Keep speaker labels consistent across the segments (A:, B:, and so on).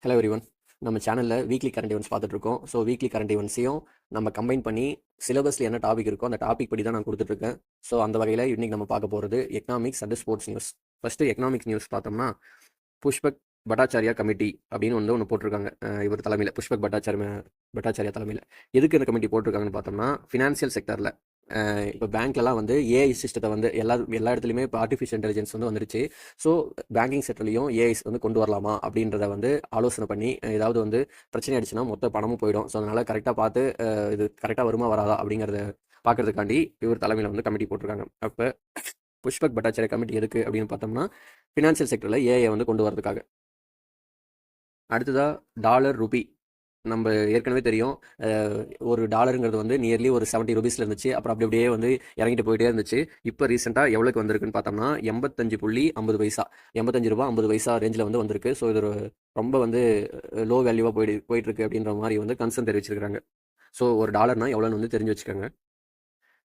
A: Hello everyone. நம்ம சேனலில் weekly current events பார்த்துட்ருக்கோம். ஸோ வீக்லி கரண்ட் ஈவெண்ட்ஸையும் நம்ம கம்பைன் பண்ணி சிலபஸில் என்ன டாபிக் இருக்கோ அந்த டாபிக் படி தான் நான் கொடுத்துட்ருக்கேன். ஸோ அந்த வகையில் இன்றைக்கி நம்ம பார்க்க போகிறது economics and sports news. First economics news பார்த்தோம்னா, புஷ்பக் பட்டாச்சாரியா கமிட்டி அப்படின்னு ஒன்று போட்டிருக்காங்க. இவர் தலைமையில், புஷ்பக் பட்டாச்சாரியா தலைமையில். எதுக்கு இந்த கமிட்டி போட்டிருக்காங்கன்னு பார்த்தோம்னா, ஃபினான்சியல் செக்டரில் இப்போ பேங்க்லலாம் வந்து ஏஐ சிஸ்டத்தை வந்து எல்லா இடத்துலையுமே இப்போ ஆர்டிஃபிஷியல் இன்டெலிஜென்ஸ் வந்து வந்துருச்சு. ஸோ பேங்கிங் செக்டர்லையும் ஏஐஸ் வந்து கொண்டு வரலாமா அப்படின்றத வந்து ஆலோசனை பண்ணி, ஏதாவது வந்து பிரச்சனை ஆயிடுச்சுன்னா மொத்த பணமும் போயிடும். ஸோ அதனால் கரெக்டாக பார்த்து இது கரெக்டாக வருமா வராதா அப்படிங்கிறத பார்க்கறதுக்காண்டி இவர் தலைமையில் வந்து கமிட்டி போட்டிருக்காங்க. அப்போ புஷ்பக் பட்டாச்சாரியா கமிட்டி எதுக்கு அப்படின்னு பார்த்தோம்னா, ஃபினான்சியல் செக்டரில் ஏஐ வந்து கொண்டு வரதுக்காக. அடுத்ததாக டாலர் ரூபி. நம்ம ஏற்கனவே தெரியும், ஒரு டாலருங்கிறது வந்து நியர்லி ஒரு 70 ரூபீஸில் இருந்துச்சு. அப்புறம் அப்படியே வந்து இறங்கிட்டு போயிட்டே இருந்துச்சு. இப்போ ரீசெண்டாக எவ்வளோக்கு வந்திருக்குன்னு பார்த்தோம்னா 85.50 பைசா, 85 ரூபா 50 பைசா ரேஞ்சில் வந்து வந்திருக்கு. ஸோ இது ரொம்ப வந்து லோ வேல்யூவாக போயிட்டுருக்கு அப்படின்ற மாதிரி வந்து கன்சர்ன் தெரிவிச்சிருக்காங்க. ஸோ ஒரு டாலர்னா எவ்வளோன்னு வந்து தெரிஞ்சு வச்சுக்கோங்க.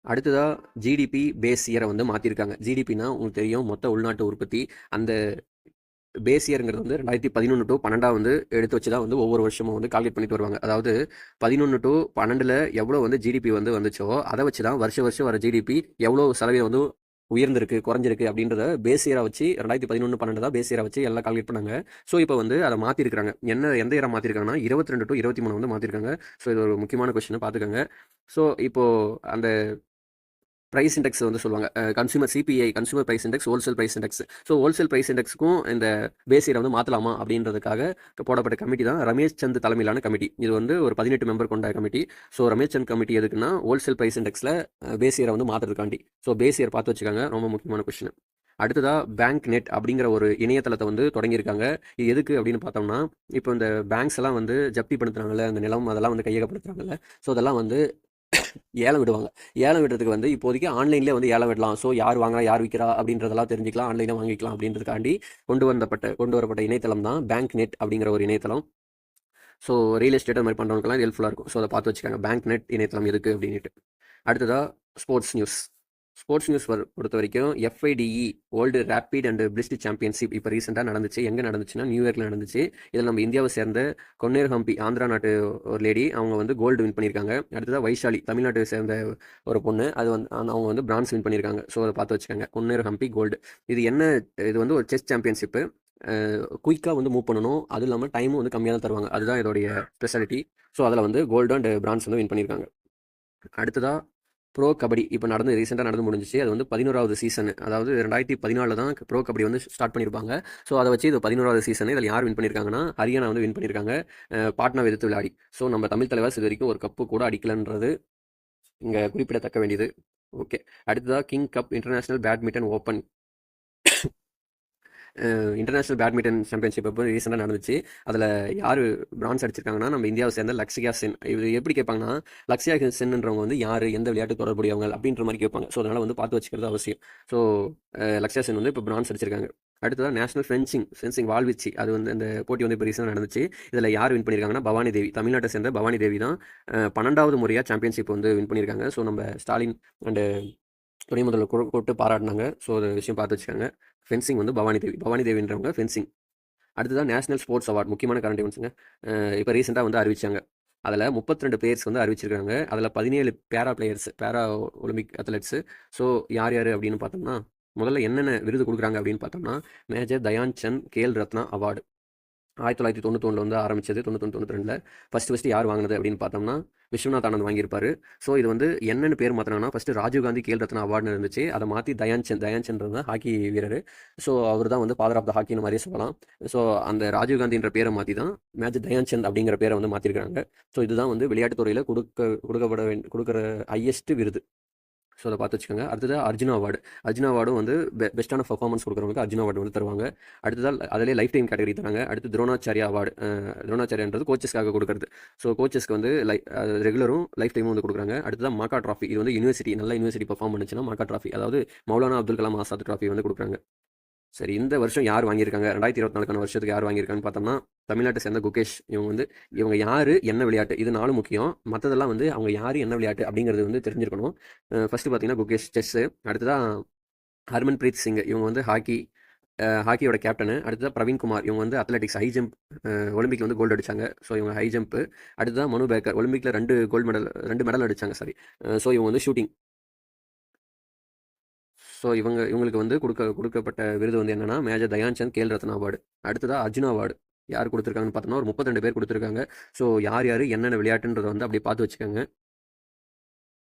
A: அடுத்ததாக ஜிடிபி பேஸ் இயரை வந்து மாற்றிருக்காங்க. ஜிடிபினா உங்களுக்கு தெரியும், மொத்த உள்நாட்டு உற்பத்தி. அந்த பேஸ் இயருங்கிறது வந்து 2011 to 12 வந்து எடுத்து வச்சு தான் வந்து ஒவ்வொரு வருஷமும் வந்து கால்குலேட் பண்ணிட்டு வருவாங்க. அதாவது 11 to 12 எவ்வளோ வந்து ஜிடிபி வந்து வந்துச்சோ அதை வச்சு தான் வருஷம் வர ஜிடிபி எவ்வளோ சதவீதம் வந்து உயர்ந்திருக்கு குறைஞ்சிருக்கு அப்படின்றத பேஸ் இயராக வச்சு 2011-12 தான் பேஸ் இயராக வச்சு எல்லாம் கால்குலேட் பண்ணாங்க. ஸோ இப்போ வந்து அதை மாற்றிருக்காங்க. எந்த இயரை மாற்றிருக்காங்கன்னா 22 to 23 வந்து மாற்றிருக்காங்க. ஸோ இது ஒரு முக்கியமான கொஸ்டின் பார்த்துக்கோங்க. ஸோ இப்போது அந்த ப்ரைஸ் இண்டெக்ஸ் வந்து சொல்லுவாங்க, consumer CPI, consumer price index, wholesale price index. So wholesale price இண்டெக்ஸுக்கும் இந்த பேஸ் இயரை வந்து மாற்றலாமா அப்படின்றதுக்காக போடப்பட்ட கமிட்டி தான் ரமேஷ் சந்த் தலைமையிலான கமிட்டி. இது வந்து ஒரு 18 மெம்பர் கொண்ட committee. So Ramesh Chand committee எதுக்குன்னா, ஹோல்சேல் ப்ரைஸ் இண்டெக்ஸில் பேஸ் இயரை வந்து மாற்றுறதுக்காண்டி. ஸோ பேஸ் இயர் பார்த்து வச்சுக்காங்க, ரொம்ப முக்கியமான கொஸ்டின். அடுத்ததாக பேங்க் நெட் அப்படிங்கிற ஒரு இணையதளத்தை வந்து தொடங்கியிருக்காங்க. இது எதுக்கு அப்படின்னு பார்த்தோம்னா, இப்போ இந்த பேங்க்ஸ் எல்லாம் வந்து ஜப்தி படுத்துறாங்கல்ல, அந்த நிலம் அதெல்லாம் வந்து கையகப்படுத்துறாங்கல்ல. ஸோ அதெல்லாம் வந்து ஏலம் விடுவாங்க. ஏலம் விடுறதுக்கு வந்து இப்போதைக்கு ஆன்லைன்லேயே வந்து ஏலம் விடலாம். ஸோ யார் வாங்குறா யார் விற்கிறா அப்படின்றதெல்லாம் தெரிஞ்சுக்கலாம், ஆன்லைனில் வாங்கிக்கலாம் அப்படின்றதுக்காண்டி கொண்டு வரப்பட்ட இணையதளம் தான் பேங்க் நெட் அப்படிங்கிற ஒரு இணையதளம். ஸோ ரியல் எஸ்டேட் அது மாதிரி பண்ணுறவங்களுக்குலாம் ஹெல்ப்ஃபுல்லாக இருக்கும். ஸோ அதை பார்த்து வச்சுக்காங்க, பேங்க் நெட் இணையதளம் எதுக்கு அப்படின்ட்டு. அடுத்ததாக ஸ்போர்ட்ஸ் நியூஸ். ஸ்போர்ட்ஸ் நியூஸ் பொறுத்த வரைக்கும் FIDE world rapid and blitz championship இப்போ ரீசெண்டாக நடந்துச்சு. எங்கே நடந்துச்சுன்னா நியூயார்க்கில் நடந்துச்சு. இதில் நம்ம இந்தியாவை சேர்ந்த கொன்னேர் ஹம்பி, ஆந்திரா நாட்டு ஒரு லேடி, அவங்க வந்து கோல்டு வின் பண்ணியிருக்காங்க. அடுத்ததாக வைஷாலி, தமிழ்நாட்டை சேர்ந்த ஒரு பொண்ணு, அது வந்து அவங்க வந்து பிரான்ஸ் வின் பண்ணியிருக்காங்க. ஸோ அதை பார்த்து வச்சுக்கோங்க, கொன்னேர் ஹம்பி கோல்டு. இது வந்து ஒரு செஸ் சாம்பியன்ஷிப்பு. குயிக்காக வந்து மூவ் பண்ணணும், அதுவும் இல்லாமல் டைமும் வந்து கம்மியாக தான் தருவாங்க. அதுதான் இதோடைய ஸ்பெஷாலிட்டி. ஸோ அதில் வந்து கோல்டு அண்ட் பிரான்ஸ் வந்து வின் பண்ணியிருக்காங்க. அடுத்ததாக ப்ரோ கபடி இப்போ ரீசெண்டாக நடந்து முடிஞ்சிச்சு. அது வந்து 11வது சீசன். அதாவது 2014 தான் ப்ரோ கபடி வந்து ஸ்டார்ட் பண்ணியிருப்பாங்க. ஸோ அதை வச்சு இது 11வது சீசன். இதில் யார் வின் பண்ணியிருக்காங்கன்னா, ஹரியானா வந்து வின் பண்ணியிருக்காங்க, பாட்னா எதிர்த்து விளையாடி. ஸோ நம்ம தமிழ் தலைவர் இது வரைக்கும் ஒரு கப்பு கூட அடிக்கலன்றது இங்கே குறிப்பிடத்தக்க வேண்டியது. ஓகே, அடுத்ததாக king cup international badminton open international badminton championship இப்போ ரீசெண்டாக நடந்துச்சு. அதில் யார் பிரான்ஸ் அடிச்சிருக்காங்கன்னா, நம்ம இந்தியாவை சேர்ந்த லக்ஷயா சென். இது எப்படி கேட்பாங்கன்னா, லக்ஷயா சென்ன்றவங்க வந்து யார், எந்த விளையாட்டு தொடர்புடையவங்க அப்படின்ற மாதிரி கேட்பாங்க. ஸோ அதனால் வந்து பார்த்து வச்சுக்கிறது அவசியம். ஸோ லக்ஷயா சென் வந்து இப்போ பிரான்ஸ் அடிச்சிருக்காங்க. அடுத்ததாக நேஷனல் ஃபென்சிங் வாள்வீச்சு. அது வந்து அந்த போட்டி வந்து இப்போ ரீசெண்டாக நடந்துச்சு. இதில் யார் வின் பண்ணியிருக்காங்கன்னா, பவானி தேவி, தமிழ்நாட்டை சேர்ந்த பவானி தேவி தான் 12வது முறையாக சாம்பியன்ஷிப் வந்து வின் பண்ணியிருக்காங்க. ஸோ நம்ம ஸ்டாலின் அண்டு துணை முதல்வர் கூப்பிட்டு பாராட்டினாங்க. ஸோ ஒரு விஷயம் பார்த்து வச்சுக்காங்க. ஃபென்சிங் வந்து பவானி தேவின்றவங்க ஃபென்சிங். அடுத்ததான் நேஷனல் ஸ்போர்ட்ஸ் அவார்ட், முக்கியமான கரண்ட் ஈவெண்ட்ஸுங்க. இப்போ ரீசெண்டாக வந்து அறிவிச்சாங்க. அதில் 32 பிளேயர்ஸ் வந்து அறிவிச்சிருக்காங்க. அதில் 17 பேரா ஒலிம்பிக் அத்லெட்ஸு. ஸோ யார் அப்படின்னு பார்த்தோம்னா, முதல்ல என்னென்ன விருது கொடுக்குறாங்க அப்படின்னு பார்த்தோம்னா, மேஜர் தயான் சந்த் கேல் ரத்னா அவார்டு 1991 வந்து ஆரம்பிச்சது. 91-92 ஃபஸ்ட்டு யார் வாங்கினது அப்படின்னு பார்த்தோம்னா, விஸ்வநாத் ஆனந்த் வாங்கியிருப்பார். ஸோ இது வந்து என்னென்னு பேர் மாற்றினாங்கன்னா, ஃபஸ்ட்டு ராஜீவ்காந்தி கேல் ரத்னா அவார்டுன்னு இருந்துச்சு. அதை மாற்றி தயான் சந்த் ஹாக்கி வீரர். ஸோ அவர் தான் வந்து ஃபாதர் ஆஃப் த ஹாக்கின்னு மாதிரியே சொல்லலாம். ஸோ அந்த ராஜீவ்காந்தின்ற பேரை மாற்றி தான் மேஜர் தயான் சந்த் அப்படிங்கிற பேரை வந்து மாற்றிருக்காங்க. ஸோ இதுதான் வந்து விளையாட்டுத்துறையில் கொடுக்குற ஹையஸ்ட் விருது. ஸோ அதை பார்த்து வச்சுக்கோங்க. அடுத்தது அர்ஜுனா அவார்டும் வந்து பெஸ்ட்டான பர்ஃபார்மன்ஸ் கொடுக்குறவங்களுக்கு அர்ஜுனா அவார்டு வந்து தருவாங்க. அடுத்ததாக அதிலே லைஃப் டைம் கேட்டகரி தராங்க. அடுத்து துரோணாச்சாரியா அவார்டு. துரோணாச்சாரியான்றது கோச்சஸ்க்காக கொடுக்குறது. ஸோ கோச்சஸ்க்கு வந்து ரெகுலரும் லைஃப் டைமும் வந்து கொடுக்குறாங்க. அடுத்ததான் மாக்கா ட்ராஃபி. இது வந்து நல்ல யூனிவர்சிட்டி பர்ஃபார்ம் பண்ணுச்சுன்னா மாக்கா ட்ராஃபி, அதாவது மௌலானா அப்துல் கலாம் ஆசாத் ட்ராஃபி வந்து கொடுக்குறாங்க. சரி, இந்த வருஷம் யார் வாங்கியிருக்காங்க, 2024 வருஷத்துக்கு யார் வாங்கியிருக்காங்கன்னு பார்த்தோம்னா, தமிழ்நாட்டை சேர்ந்த குகேஷ். இவங்க யார், என்ன விளையாட்டு, இது 4 முக்கியம். மற்றதெல்லாம் வந்து அவங்க யார், என்ன விளையாட்டு அப்படிங்கிறது வந்து தெரிஞ்சிருக்கணும். ஃபஸ்ட்டு பார்த்தீங்கன்னா குகேஷ் செஸ்ஸு. அடுத்ததான் ஹர்மன்பிரீத் சிங், இவங்க வந்து ஹாக்கி. ஹாக்கியோட கேப்டனு. அடுத்ததா பிரவீன்குமார், இவங்க வந்து அத்லெட்டிக்ஸ் ஹை ஜம்ப் ஒலிம்பிக்ல வந்து கோல்டு அடிச்சாங்க. ஸோ இவங்க ஹை ஜம்ப்பு. அடுத்ததா மனு பேக்கர், ஒலிம்பிக்ல 2 கோல்டு மெடல் 2 மெடல் அடிச்சாங்க சாரி. ஸோ இவங்க வந்து ஷூட்டிங். ஸோ இவங்களுக்கு வந்து கொடுக்கப்பட்ட விருது வந்து என்னன்னா, மேஜர் தயான்சந்த் கேல் ரத்னா அவார்டு. அடுத்ததா அர்ஜுனா அவார்டு. யார் கொடுத்துருக்காங்கன்னு பார்த்தோம்னா, ஒரு 32 பேர் கொடுத்துருக்காங்க. ஸோ யார் யார் என்னென்ன விளையாட்டுன்றத வந்து அப்படியே பார்த்து வச்சுக்கோங்க.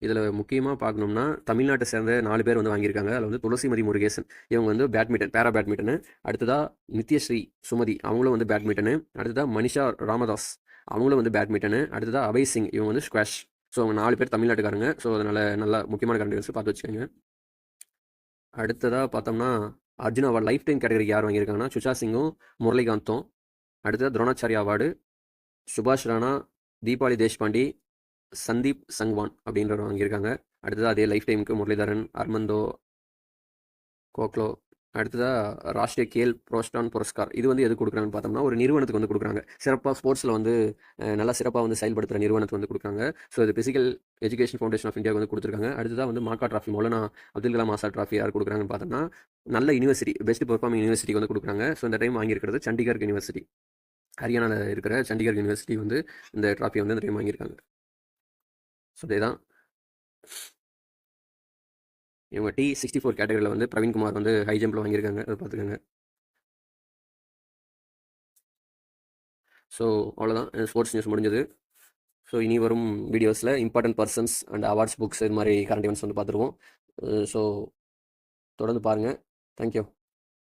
A: இதில் முக்கியமாக பார்க்கணும்னா, தமிழ்நாட்டை சேர்ந்த 4 பேர் வந்து வாங்கியிருக்காங்க. அதில் வந்து துளசிமதி முருகேசன், இவங்க வந்து பேட்மிண்டன், பேரா பேட்மிண்டனு. அடுத்ததா நித்யஸ்ரீ சுமதி, அவங்களும் வந்து பேட்மிண்டனு. அடுத்ததா மனிஷா ராமதாஸ், அவங்களும் வந்து பேட்மிண்டனு. அடுத்ததா அபய் சிங், இவங்க வந்து ஸ்குவாஷ். ஸோ அவங்க 4 பேர் தமிழ்நாட்டுக்காரங்க. ஸோ அதனால் நல்லா முக்கியமான கண்டென்ட்ஸ் பார்த்து வச்சுக்கோங்க. அடுத்ததாக பார்த்தோம்னா, அர்ஜுனா அவார்டு லைஃப் டைம் கேட்டகரிக்கு யார் வாங்கியிருக்காங்கன்னா, சுஷா சிங்கும் முரளிகாந்தும். அடுத்தது துரோணாச்சாரியா அவார்டு சுபாஷ் ராணா, தீபாவளி தேஷ்பாண்டி, சந்தீப் சங்வான் அப்படின்றவர் வாங்கியிருக்காங்க. அடுத்தது அதே லைஃப் டைமுக்கு முரளிதரன், அர்மந்தோ கோக்லோ. அடுத்ததாக ராஷ்டிரிய கேல் புரோஸ்டான் புரஸ்கார், இது வந்து எது கொடுக்குறாங்கன்னு பார்த்தோம்னா, ஒரு நிறுவனத்துக்கு வந்து கொடுக்குறாங்க. சிறப்பாக ஸ்போர்ட்ஸில் வந்து நல்லா சிறப்பாக வந்து செயல்படுத்துகிற நிறுவனத்துக்கு வந்து கொடுக்குறாங்க. ஸோ இது பிசிக்கல் எஜுகேஷன் ஃபவுண்டேஷன் ஆஃப் இந்தியாவுக்கு வந்து கொடுத்துருக்காங்க. அடுத்ததாக வந்து maca trophy, Maulana Abdul Kalam Azad trophy யார் கொடுக்குறாங்கன்னு பார்த்தோம்னா, நல்ல யூனிவர்சிட்டி, பெஸ்ட் பெர்ஃபார்மிங் யூனிவர்சிட்டிக்கு வந்து கொடுக்குறாங்க. ஸோ இந்த டைம் வாங்கியிருக்கிறது சண்டிகர் யூனிவர்சிட்டி, ஹரியானாவில் இருக்கிற சண்டிகர் யூனிவர்சிட்டி வந்து இந்த ட்ராஃபி வந்து இந்த டைம் வாங்கியிருக்காங்க. ஸோ இதேதான். இவங்க T64 கேட்டகரியில் வந்து பிரவீன்குமார் வந்து ஹை ஜம்பில் வாங்கியிருக்காங்க. அதை பார்த்துக்கோங்க. ஸோ அவ்வளோதான், ஸ்போர்ட்ஸ் நியூஸ் முடிஞ்சது. ஸோ இனி வரும் வீடியோஸில் important persons and awards books இது மாதிரி கரண்ட் ஈவெண்ட்ஸ் வந்து பார்த்துருவோம். ஸோ தொடர்ந்து பாருங்கள். தேங்க்யூ.